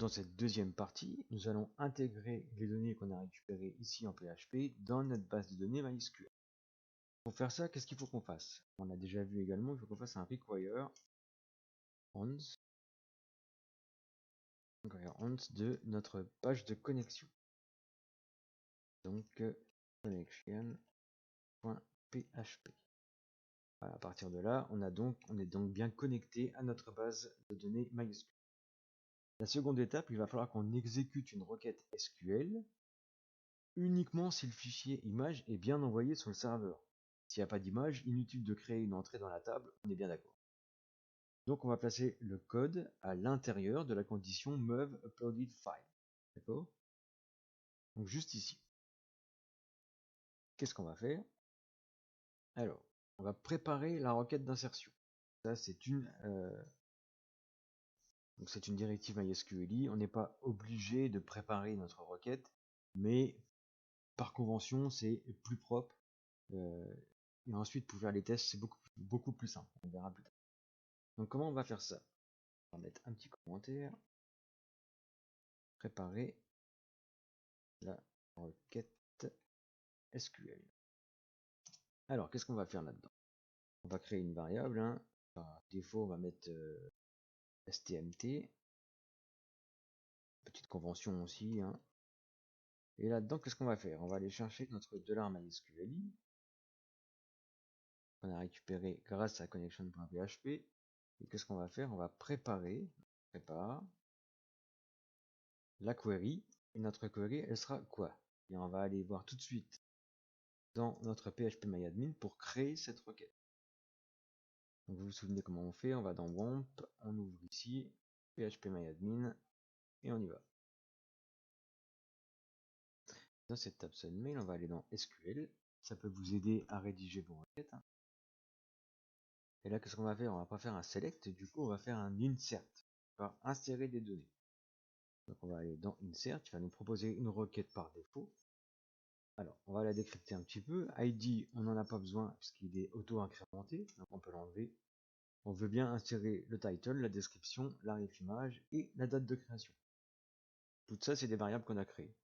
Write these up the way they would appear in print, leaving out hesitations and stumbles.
dans cette deuxième partie, nous allons intégrer les données qu'on a récupérées ici en PHP dans notre base de données MySQL. Pour faire ça, qu'est-ce qu'il faut qu'on fasse? On a déjà vu également, il faut qu'on fasse un require once de notre page de connexion. Donc connection.php. Voilà, à partir de là, on est donc bien connecté à notre base de données MySQL. La seconde étape, il va falloir qu'on exécute une requête SQL uniquement si le fichier image est bien envoyé sur le serveur. S'il n'y a pas d'image, inutile de créer une entrée dans la table, on est bien d'accord. Donc on va placer le code à l'intérieur de la condition move uploaded file. D'accord? Donc juste ici. Qu'est-ce qu'on va faire? Alors, on va préparer la requête d'insertion. Ça, c'est une directive MySQL. On n'est pas obligé de préparer notre requête, mais par convention, c'est plus propre. Et ensuite, pour faire les tests, c'est beaucoup plus simple. On verra plus tard. Donc, comment on va faire ça? On va mettre un petit commentaire. Préparer la requête SQL. Alors, qu'est-ce qu'on va faire là-dedans? On va créer une variable. Hein. Par défaut, on va mettre stmt. Petite convention aussi. Hein. Et là-dedans, qu'est-ce qu'on va faire? On va aller chercher notre $MySQL qu'on a récupéré grâce à connection.php. Et qu'est-ce qu'on va faire? On va préparer la query. Et notre query, elle sera quoi? Et on va aller voir tout de suite dans notre phpMyAdmin pour créer cette requête. Donc vous vous souvenez comment on fait? On va dans WAMP, on ouvre ici phpMyAdmin et on y va. Dans cette table mail, on va aller dans SQL. Ça peut vous aider à rédiger vos requêtes. Et là, qu'est-ce qu'on va faire? On va pas faire un select, du coup, on va faire un insert. On va insérer des données. Donc, on va aller dans insert, qui va nous proposer une requête par défaut. Alors, on va la décrypter un petit peu. ID, on n'en a pas besoin puisqu'il est auto-incrémenté, donc on peut l'enlever. On veut bien insérer le title, la description, la ref image et la date de création. Tout ça, c'est des variables qu'on a créées.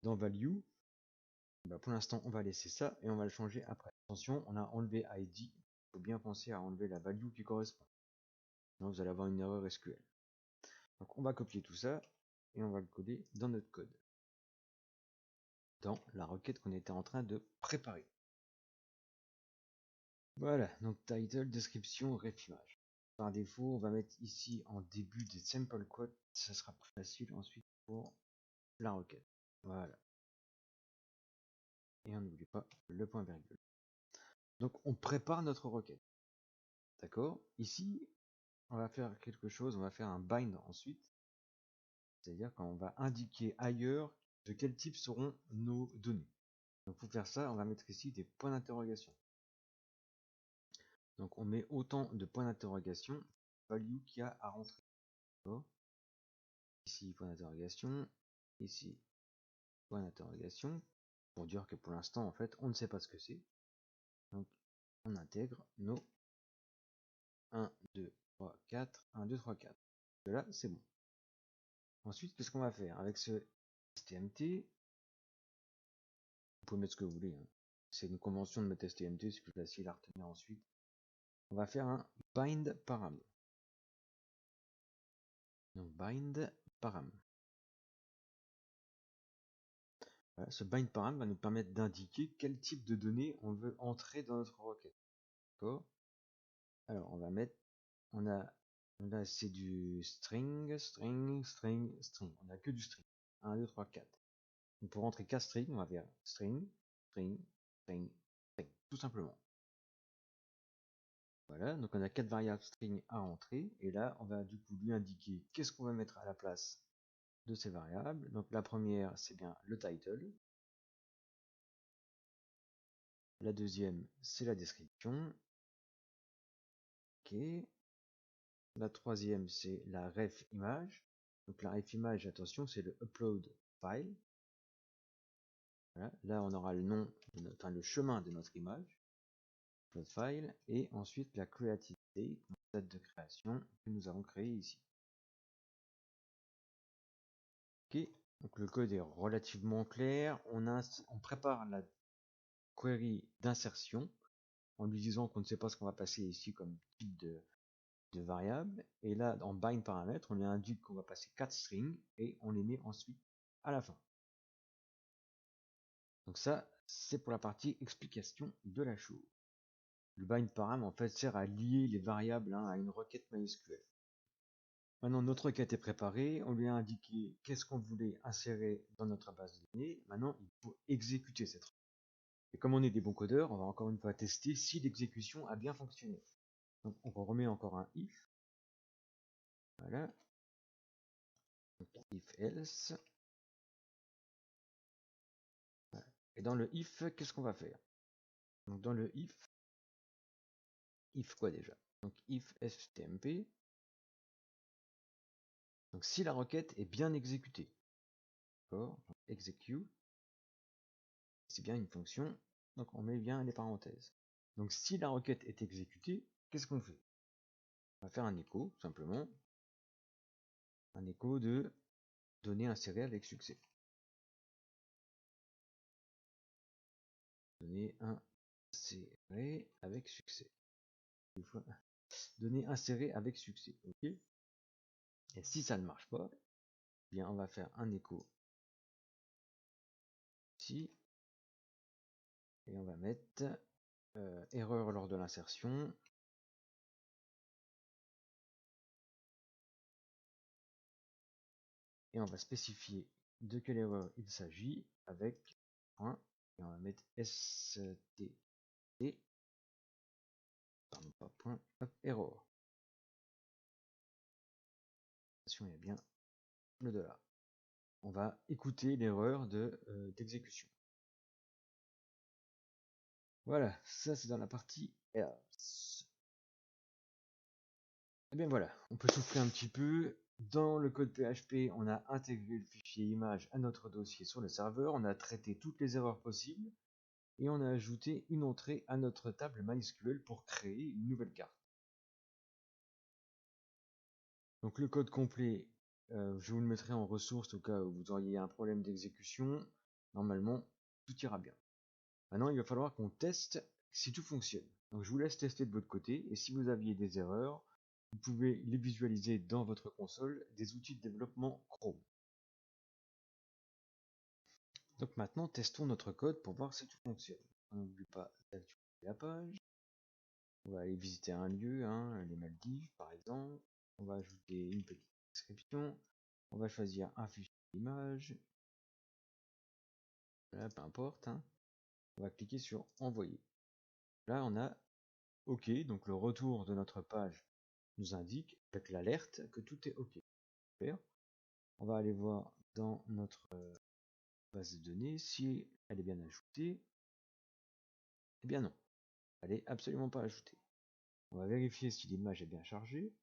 Dans value, pour l'instant, on va laisser ça et on va le changer après. Attention, on a enlevé ID. Il faut bien penser à enlever la value qui correspond. Sinon, vous allez avoir une erreur SQL. Donc, on va copier tout ça et on va le coller dans notre code. Dans la requête qu'on était en train de préparer. Voilà, donc title, description, ref image. Par défaut, on va mettre ici en début des sample quotes, ça sera plus facile ensuite pour la requête. Voilà. Et on n'oublie pas le point virgule. Donc on prépare notre requête. D'accord? Ici, on va faire quelque chose, on va faire un bind ensuite. C'est-à-dire qu'on va indiquer ailleurs de quel type seront nos données. Donc pour faire ça, on va mettre ici des points d'interrogation. Donc on met autant de points d'interrogation value qu'il y a à rentrer. Ici point d'interrogation, ici point d'interrogation, pour dire que pour l'instant en fait on ne sait pas ce que c'est. Donc on intègre nos 1, 2, 3, 4, 1, 2, 3, 4. De là c'est bon. Ensuite qu'est-ce qu'on va faire avec ce stmt? Vous pouvez mettre ce que vous voulez. Hein. C'est une convention de mettre stmt, c'est plus facile à retenir ensuite. On va faire un bind param. Donc bind param. Voilà, ce bind param va nous permettre d'indiquer quel type de données on veut entrer dans notre requête. D'accord? Alors on va mettre, là c'est du string, string, string, string. On a que du string. 1, 2, 3, 4. Donc pour rentrer 4 strings, on va faire string, string, string, string. Tout simplement. Voilà, donc on a 4 variables string à entrer. Et là, on va du coup lui indiquer qu'est-ce qu'on va mettre à la place de ces variables. Donc la première, c'est bien le title. La deuxième, c'est la description. Ok. La troisième, c'est la ref image. Donc la ref image, attention, c'est le upload file. Voilà. Là, on aura le nom, le chemin de notre image, upload file, et ensuite la created date, date de création que nous avons créée ici. Donc le code est relativement clair. On prépare la query d'insertion en lui disant qu'on ne sait pas ce qu'on va passer ici comme type de variable. Et là, en bind paramètre, on lui indique qu'on va passer 4 strings et on les met ensuite à la fin. Donc ça, c'est pour la partie explication de la chose. Le bind param en fait sert à lier les variables à une requête MySQL. Maintenant notre requête est préparée, on lui a indiqué qu'est-ce qu'on voulait insérer dans notre base de données. Maintenant il faut exécuter cette requête. Et comme on est des bons codeurs, on va encore une fois tester si l'exécution a bien fonctionné. Donc on remet encore un if. Voilà. Donc, if else. Voilà. Et dans le if, qu'est-ce qu'on va faire? Donc dans le if quoi déjà? Donc if stmp. Donc si la requête est bien exécutée. D'accord? Execute. C'est bien une fonction. Donc on met bien les parenthèses. Donc si la requête est exécutée, qu'est-ce qu'on fait? On va faire un écho, simplement. Un écho de données insérées avec succès. Données insérées avec succès. Une fois. Données insérées avec succès. Ok. Et si ça ne marche pas, eh bien on va faire un écho ici. Et on va mettre erreur lors de l'insertion. Et on va spécifier de quelle erreur il s'agit avec point. Et on va mettre std. Pardon, pas point. Hop, error. Il y a bien le $. On va écouter l'erreur d'exécution. Voilà, ça c'est dans la partie else. Et bien voilà, on peut souffler un petit peu. Dans le code PHP, on a intégré le fichier image à notre dossier sur le serveur, on a traité toutes les erreurs possibles et on a ajouté une entrée à notre table MySQL pour créer une nouvelle carte. Donc le code complet, je vous le mettrai en ressource au cas où vous auriez un problème d'exécution. Normalement, tout ira bien. Maintenant, il va falloir qu'on teste si tout fonctionne. Donc je vous laisse tester de votre côté et si vous aviez des erreurs, vous pouvez les visualiser dans votre console des outils de développement Chrome. Donc maintenant, testons notre code pour voir si tout fonctionne. On n'oublie pas d'actualiser la page. On va aller visiter un lieu, les Maldives par exemple. On va ajouter une petite description. On va choisir un fichier d'image. Là, peu importe. On va cliquer sur envoyer. Là, on a OK, donc le retour de notre page nous indique avec l'alerte que tout est OK. Super. On va aller voir dans notre base de données si elle est bien ajoutée. Eh bien non, elle est absolument pas ajoutée. On va vérifier si l'image est bien chargée.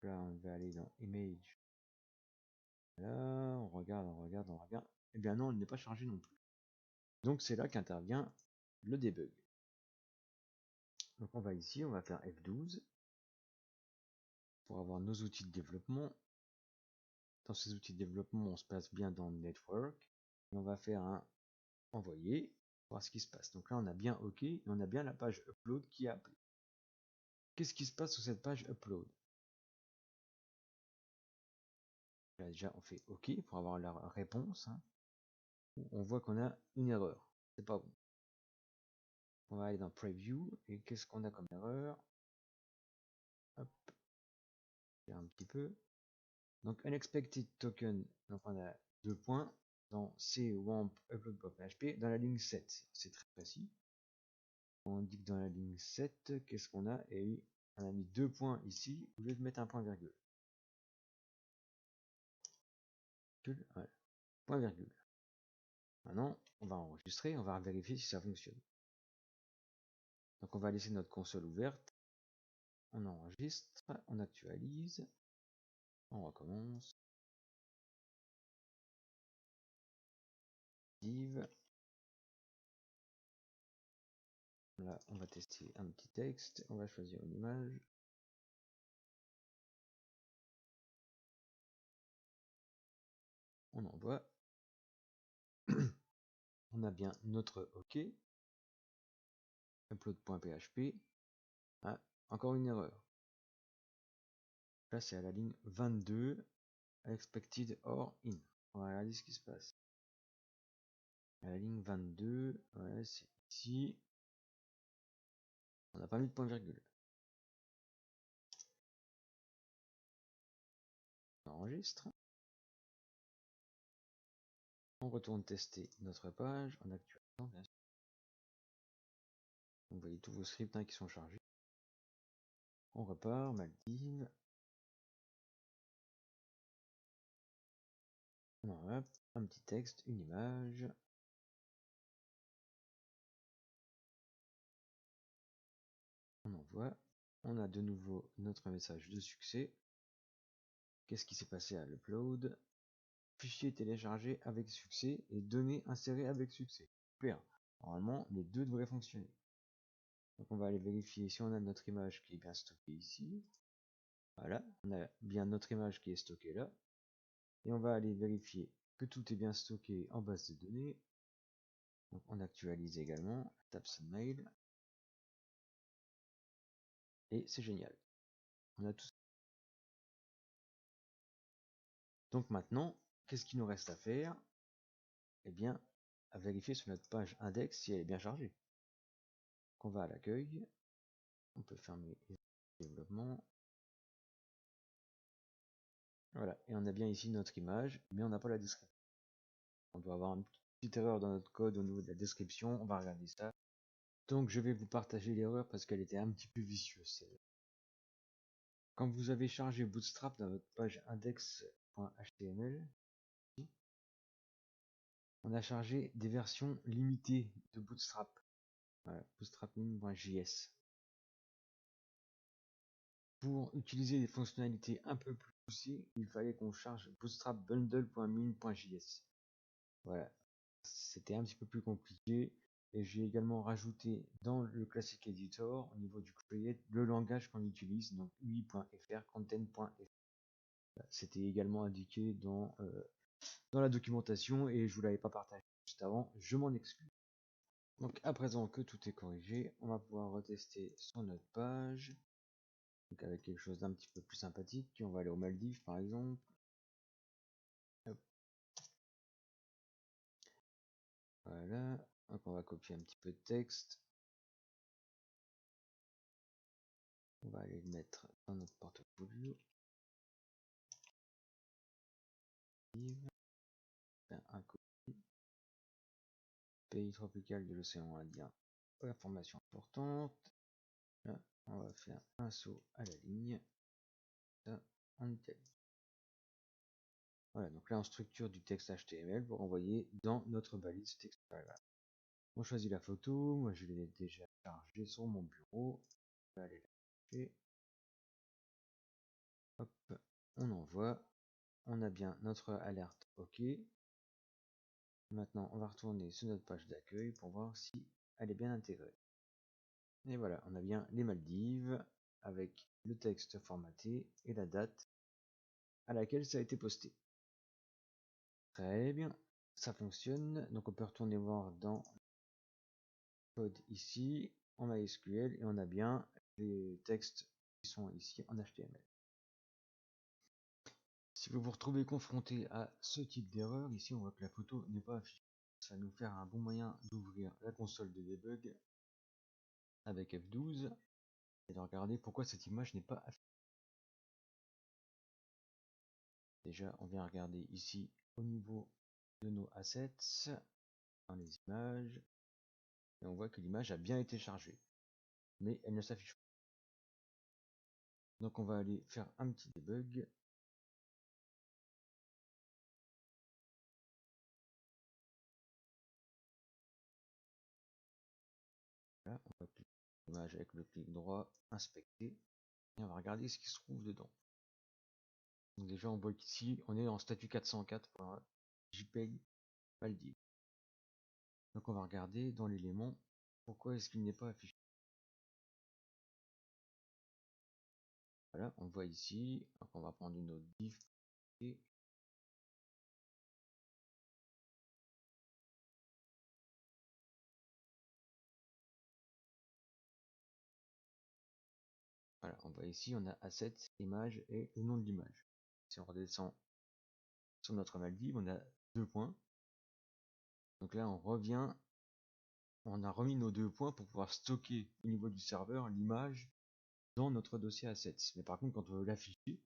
Là, on va aller dans Image. Là, on regarde, on regarde, on regarde. Eh bien non, elle n'est pas chargée non plus. Donc c'est là qu'intervient le debug. Donc on va ici, on va faire F12 pour avoir nos outils de développement. Dans ces outils de développement, on se passe bien dans Network. Et on va faire un envoyer, voir ce qui se passe. Donc là, on a bien OK et on a bien la page upload qui est appelée. Qu'est-ce qui se passe sur cette page upload? Là, déjà, on fait OK pour avoir la réponse. On voit qu'on a une erreur. C'est pas bon. On va aller dans Preview et qu'est-ce qu'on a comme erreur? Hop, un petit peu. Donc Unexpected Token, donc on a 2 points dans CWAMP upload.php dans la ligne 7. C'est très précis. On dit que dans la ligne 7, qu'est-ce qu'on a? Et on a mis 2 points ici au lieu de mettre un point virgule. Voilà. Point virgule. Maintenant, on va enregistrer, on va vérifier si ça fonctionne. Donc on va laisser notre console ouverte. On enregistre, on actualise, on recommence. Div. Là, on va tester un petit texte. On va choisir une image. on envoie. On a bien notre OK. Upload.php. Ah, encore une erreur. Là, c'est à la ligne 22. Expected or in. On va regarder ce qui se passe. À la ligne 22, ouais, c'est ici. On n'a pas mis de point virgule. On enregistre. On retourne tester notre page en actualisant, bien sûr. Vous voyez tous vos scripts qui sont chargés. On repart, Maldives. On envoie un petit texte, une image. On envoie. On a de nouveau notre message de succès. Qu'est-ce qui s'est passé à l'upload? Fichier téléchargé avec succès et données insérées avec succès. Super. Normalement, les deux devraient fonctionner. Donc on va aller vérifier si on a notre image qui est bien stockée ici. Voilà, on a bien notre image qui est stockée là. Et on va aller vérifier que tout est bien stocké en base de données. Donc on actualise également, Tabson Mail. Et c'est génial. On a tout. Donc maintenant, qu'est-ce qu'il nous reste à faire? Eh bien, à vérifier sur notre page index si elle est bien chargée. Donc on va à l'accueil. On peut fermer les développements. Voilà, et on a bien ici notre image, mais on n'a pas la description. On doit avoir une petite erreur dans notre code au niveau de la description, on va regarder ça. Donc je vais vous partager l'erreur parce qu'elle était un petit peu vicieuse celle-là. Quand vous avez chargé Bootstrap dans votre page index.html, on a chargé des versions limitées de Bootstrap. Voilà, bootstrap.js. Pour utiliser des fonctionnalités un peu plus poussées, il fallait qu'on charge bootstrapbundle.min.js. Voilà, c'était un petit peu plus compliqué. Et j'ai également rajouté dans le Classic Editor, au niveau du create, le langage qu'on utilise, donc UI.fr, content.fr. C'était également indiqué dans la documentation et je vous l'avais pas partagé juste avant, je m'en excuse. Donc à présent que tout est corrigé, on va pouvoir retester sur notre page. Donc avec quelque chose d'un petit peu plus sympathique, on va aller aux Maldives par exemple. Hop. Voilà, donc on va copier un petit peu de texte. On va aller le mettre dans notre portfolio. Un copie. Pays tropical de l'océan Indien. Information importante. Là, on va faire un saut à la ligne. Ça, en Italie. Voilà, donc là on structure du texte HTML pour envoyer dans notre balise texte. On choisit la photo, moi je l'ai déjà chargée sur mon bureau. On va aller la chercher. Hop, on envoie. On a bien notre alerte OK. Maintenant on va retourner sur notre page d'accueil pour voir si elle est bien intégrée. Et voilà, on a bien les Maldives avec le texte formaté et la date à laquelle ça a été posté. Très bien, ça fonctionne. Donc on peut retourner voir dans code ici en MySQL et on a bien les textes qui sont ici en HTML. Si vous vous retrouvez confronté à ce type d'erreur, ici on voit que la photo n'est pas affichée. Ça va nous faire un bon moyen d'ouvrir la console de debug avec F12 et de regarder pourquoi cette image n'est pas affichée. Déjà, on vient regarder ici au niveau de nos assets, dans les images, et on voit que l'image a bien été chargée, mais elle ne s'affiche pas. Donc on va aller faire un petit debug. Là, on va cliquer sur l'image avec le clic droit, inspecter, et on va regarder ce qui se trouve dedans. Donc déjà, on voit qu'ici, on est en statut 404 pour un JPEG Maldives. Donc on va regarder dans l'élément pourquoi est-ce qu'il n'est pas affiché. Voilà, on voit ici, donc on va prendre une autre div voit ici, on a Assets, Image et le nom de l'image. Si on redescend sur notre Maldives, on a 2 points. Donc là, on revient, on a remis nos 2 points pour pouvoir stocker au niveau du serveur l'image dans notre dossier Assets. Mais par contre, quand on veut l'afficher,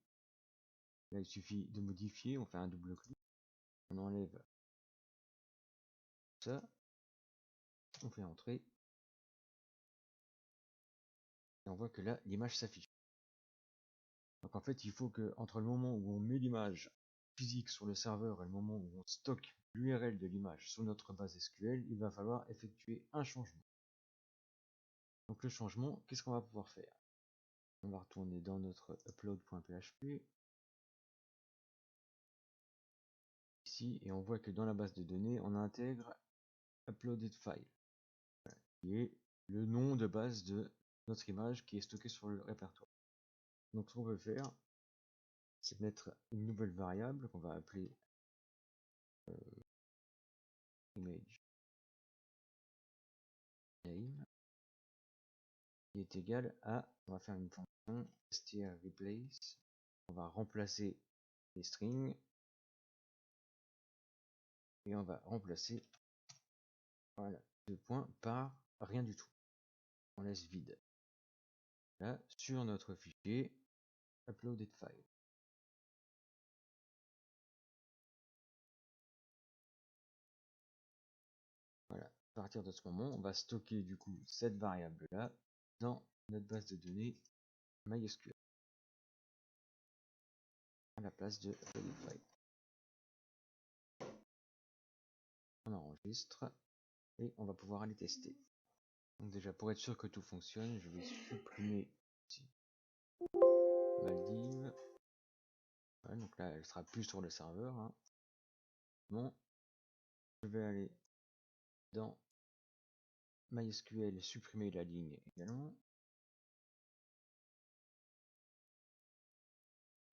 là, il suffit de modifier, on fait un double clic, on enlève ça, on fait entrer, et on voit que là, l'image s'affiche. Donc en fait, il faut que entre le moment où on met l'image physique sur le serveur et le moment où on stocke l'URL de l'image sur notre base SQL, il va falloir effectuer un changement. Donc le changement, qu'est-ce qu'on va pouvoir faire? On va retourner dans notre upload.php ici et on voit que dans la base de données, on intègre uploaded file, qui est le nom de base de notre image qui est stocké sur le répertoire. Donc ce qu'on peut faire, c'est mettre une nouvelle variable qu'on va appeler image name, qui est égal à, on va faire une fonction strReplace, on va remplacer les strings et on va remplacer, voilà, 2 points par rien du tout. On laisse vide. Là, sur notre fichier uploaded file. Voilà. À partir de ce moment, on va stocker du coup cette variable là dans notre base de données MySQL à la place de uploaded file. On enregistre et on va pouvoir aller tester. Donc déjà pour être sûr que tout fonctionne, je vais supprimer ici Maldives. Voilà, donc là elle sera plus sur le serveur. Hein. Bon, je vais aller dans MySQL, supprimer la ligne également.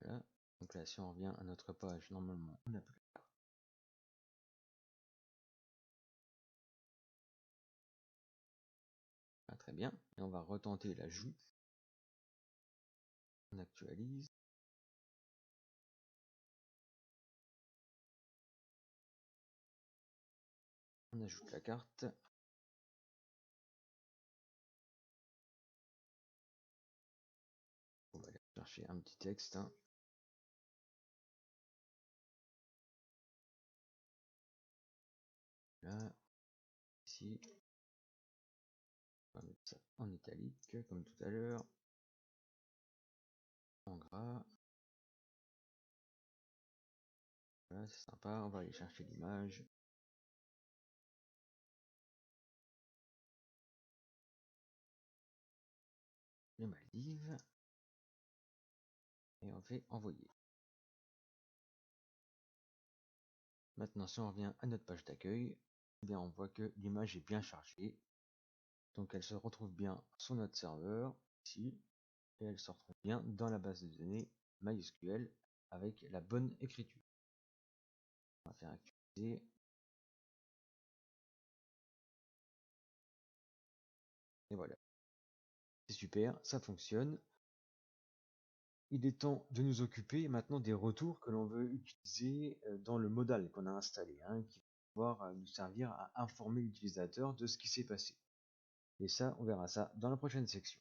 Voilà. Donc là si on revient à notre page, normalement on n'a plus la carte. Ah, très bien, et on va retenter l'ajout. On actualise. On ajoute la carte. On va aller chercher un petit texte. Hein. Là, ici. On va mettre ça en italique, comme tout à l'heure. En gras. Voilà, c'est sympa. On va aller chercher l'image. Les Maldives. Et on fait envoyer. Maintenant, si on revient à notre page d'accueil, eh bien, on voit que l'image est bien chargée. Donc, elle se retrouve bien sur notre serveur, ici, et elle se retrouve bien dans la base de données MySQL avec la bonne écriture. On va faire actualiser. Et voilà. C'est super, ça fonctionne. Il est temps de nous occuper maintenant des retours que l'on veut utiliser dans le modal qu'on a installé, hein, qui va pouvoir nous servir à informer l'utilisateur de ce qui s'est passé. Et ça, on verra ça dans la prochaine section.